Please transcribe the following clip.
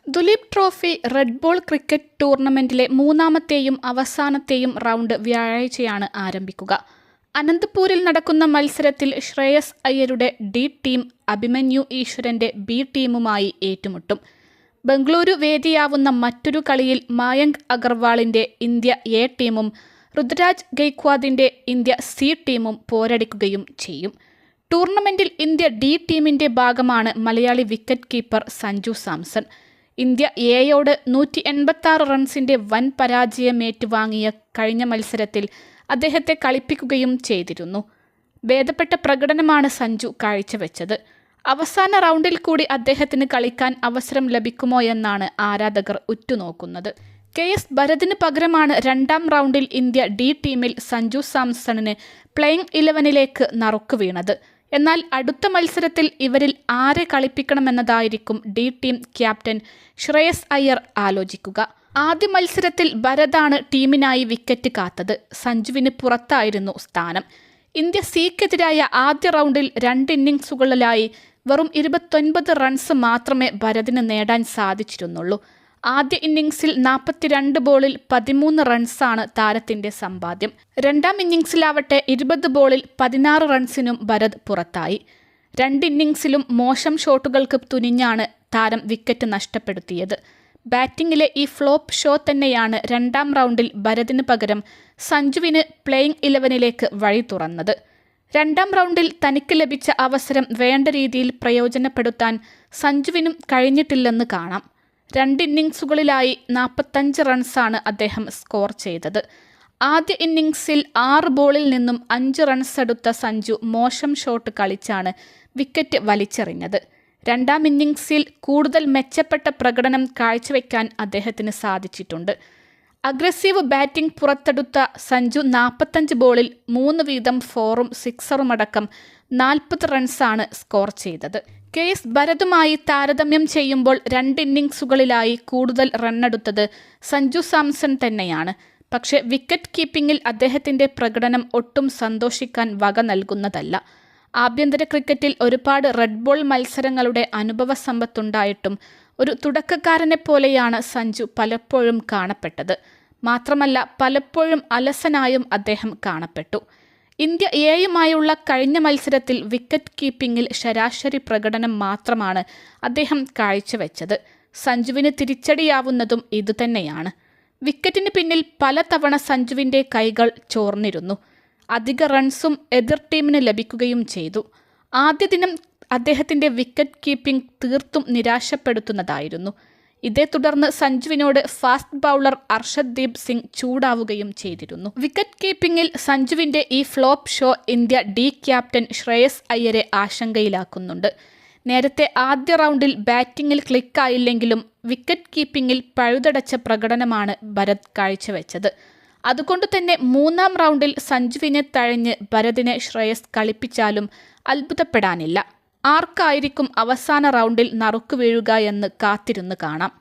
Duleep trophy red ball cricket ടൂർണമെന്റിലെ മൂന്നാമത്തെയും അവസാനത്തെയും റൗണ്ട് വ്യാഴാഴ്ചയാണ് ആരംഭിക്കുക. അനന്തപൂരിൽ നടക്കുന്ന മത്സരത്തിൽ ശ്രേയസ് അയ്യരുടെ ഡി ടീം അഭിമന്യു ഈശ്വരന്റെ ബി ടീമുമായി ഏറ്റുമുട്ടും. ബംഗളൂരു വേദിയാവുന്ന മറ്റൊരു കളിയിൽ മായങ്ക് അഗർവാളിന്റെ ഇന്ത്യ എ ടീമും ഋതുരാജ് ഗെയ്ക്വാദിന്റെ ഇന്ത്യ സി ടീമും പോരടിക്കുകയും ചെയ്യും. ടൂർണമെന്റിൽ ഇന്ത്യ ഡി ടീമിന്റെ ഭാഗമാണ് Malayali wicket keeper Sanju Samson. India എയോട് 186 റൺസിന്റെ വൻ പരാജയമേറ്റുവാങ്ങിയ കഴിഞ്ഞ മത്സരത്തിൽ അദ്ദേഹത്തെ കളിപ്പിക്കുകയും ചെയ്തിരുന്നു. ഭേദപ്പെട്ട പ്രകടനമാണ് സഞ്ജു കാഴ്ചവെച്ചത്. അവസാന റൗണ്ടിൽ കൂടി അദ്ദേഹത്തിന് കളിക്കാൻ അവസരം ലഭിക്കുമോ എന്നാണ് ആരാധകർ ഉറ്റുനോക്കുന്നത്. KS ഭരതിന് പകരമാണ് രണ്ടാം റൗണ്ടിൽ ഇന്ത്യ ഡി ടീമിൽ സഞ്ജു സാംസണിന് പ്ലേയിങ് 11-ലേക്ക് നറുക്ക് വീണത്. എന്നാൽ അടുത്ത മത്സരത്തിൽ ഇവരിൽ ആരെ കളിപ്പിക്കണമെന്നതായിരിക്കും D team captain Shreyas Iyer ആലോചിക്കുക. ആദ്യ മത്സരത്തിൽ ഭരതാണ് ടീമിനായി വിക്കറ്റ് കാത്തത്. സഞ്ജുവിന് പുറത്തായിരുന്നു സ്ഥാനം. ഇന്ത്യ സിക്കെതിരായ ആദ്യ റൗണ്ടിൽ 2 ഇന്നിംഗ്സുകളിലായി വെറും 29 റൺസ് മാത്രമേ ഭരതിന് നേടാൻ സാധിച്ചിരുന്നുള്ളൂ. ആദ്യ ഇന്നിംഗ്സിൽ 42 ബോളിൽ 13 റൺസാണ് താരത്തിന്റെ സമ്പാദ്യം. രണ്ടാം ഇന്നിംഗ്സിലാവട്ടെ 20 ബോളിൽ 16 റൺസിനും ഭരത് പുറത്തായി. 2 ഇന്നിംഗ്സിലും മോശം ഷോട്ടുകൾക്ക് തുനിഞ്ഞാണ് താരം വിക്കറ്റ് നഷ്ടപ്പെടുത്തിയത്. ബാറ്റിംഗിലെ ഈ ഫ്ലോപ്പ് ഷോ തന്നെയാണ് രണ്ടാം റൗണ്ടിൽ ഭരതിന് പകരം സഞ്ജുവിന് പ്ലേയിങ് 11-ലേക്ക് വഴി തുറന്നത്. രണ്ടാം റൗണ്ടിൽ തനിക്ക് ലഭിച്ച അവസരം വേണ്ട രീതിയിൽ പ്രയോജനപ്പെടുത്താൻ സഞ്ജുവിനും കഴിഞ്ഞിട്ടില്ലെന്ന് കാണാം. 2 ഇന്നിംഗ്സുകളിലായി 45 റൺസാണ് അദ്ദേഹം സ്കോർ ചെയ്തത്. ആദ്യ ഇന്നിംഗ്സിൽ 6 ബോളിൽ നിന്നും 5 റൺസ് എടുത്ത സഞ്ജു മോശം ഷോട്ട് കളിച്ചാണ് വിക്കറ്റ് വലിച്ചെറിഞ്ഞത്. രണ്ടാം ഇന്നിംഗ്സിൽ കൂടുതൽ മെച്ചപ്പെട്ട പ്രകടനം കാഴ്ചവെക്കാൻ അദ്ദേഹത്തിന് സാധിച്ചിട്ടുണ്ട്. അഗ്രസീവ് ബാറ്റിംഗ് പുറത്തെടുത്ത സഞ്ജു 45 ബോളിൽ 3 വീതം 4ഉം 6ഉം അടക്കം 40 റൺസാണ് സ്കോർ ചെയ്തത്. KS ഭരതുമായി താരതമ്യം ചെയ്യുമ്പോൾ 2 ഇന്നിംഗ്സുകളിലായി കൂടുതൽ റണ്ണെടുത്തത് സഞ്ജു സാംസൺ തന്നെയാണ്. പക്ഷേ വിക്കറ്റ് കീപ്പിംഗിൽ അദ്ദേഹത്തിന്റെ പ്രകടനം ഒട്ടും സന്തോഷിക്കാൻ വക നൽകുന്നതല്ല. ആഭ്യന്തര ക്രിക്കറ്റിൽ ഒരുപാട് റെഡ് ബോൾ മത്സരങ്ങളുടെ അനുഭവ സമ്പത്തുണ്ടായിട്ടും ഒരു തുടക്കക്കാരനെ പോലെയാണ് സഞ്ജു പലപ്പോഴും കാണപ്പെട്ടത്. മാത്രമല്ല പലപ്പോഴും അലസനായും അദ്ദേഹം കാണപ്പെട്ടു. ഇന്ത്യ എയുമായുള്ള കഴിഞ്ഞ മത്സരത്തിൽ വിക്കറ്റ് കീപ്പിംഗിൽ ശരാശരി പ്രകടനം മാത്രമാണ് അദ്ദേഹം കാഴ്ചവെച്ചത്. സഞ്ജുവിന് തിരിച്ചടിയാവുന്നതും ഇതുതന്നെയാണ്. വിക്കറ്റിന് പിന്നിൽ പലതവണ സഞ്ജുവിൻ്റെ കൈകൾ ചോർന്നിരുന്നു. അധിക റൺസും എതിർ ടീമിന് ലഭിക്കുകയും ചെയ്തു. ആദ്യ ദിനം അദ്ദേഹത്തിൻ്റെ വിക്കറ്റ് കീപ്പിംഗ് തീർത്തും നിരാശപ്പെടുത്തുന്നതായിരുന്നു. ഇതേ തുടർന്ന് സഞ്ജുവിനോട് ഫാസ്റ്റ് ബൗളർ അർഷദ്ദീപ് സിംഗ് ചൂടാവുകയും ചെയ്തിരുന്നു. വിക്കറ്റ് കീപ്പിംഗിൽ സഞ്ജുവിൻ്റെ ഈ flop show India D captain Shreyas അയ്യരെ ആശങ്കയിലാക്കുന്നുണ്ട്. നേരത്തെ ആദ്യ റൗണ്ടിൽ ബാറ്റിംഗിൽ ക്ലിക്കായില്ലെങ്കിലും വിക്കറ്റ് കീപ്പിംഗിൽ പഴുതടച്ച പ്രകടനമാണ് ഭരത് കാഴ്ചവെച്ചത്. അതുകൊണ്ട് തന്നെ മൂന്നാം റൗണ്ടിൽ സഞ്ജുവിനെ തഴഞ്ഞ് ഭരതിനെ ശ്രേയസ് കളിപ്പിച്ചാലും അത്ഭുതപ്പെടാനില്ല. ആർക്കായിരിക്കും അവസാന റൗണ്ടിൽ നറുക്ക് വീഴുക എന്ന് കാത്തിരുന്ന് കാണാം.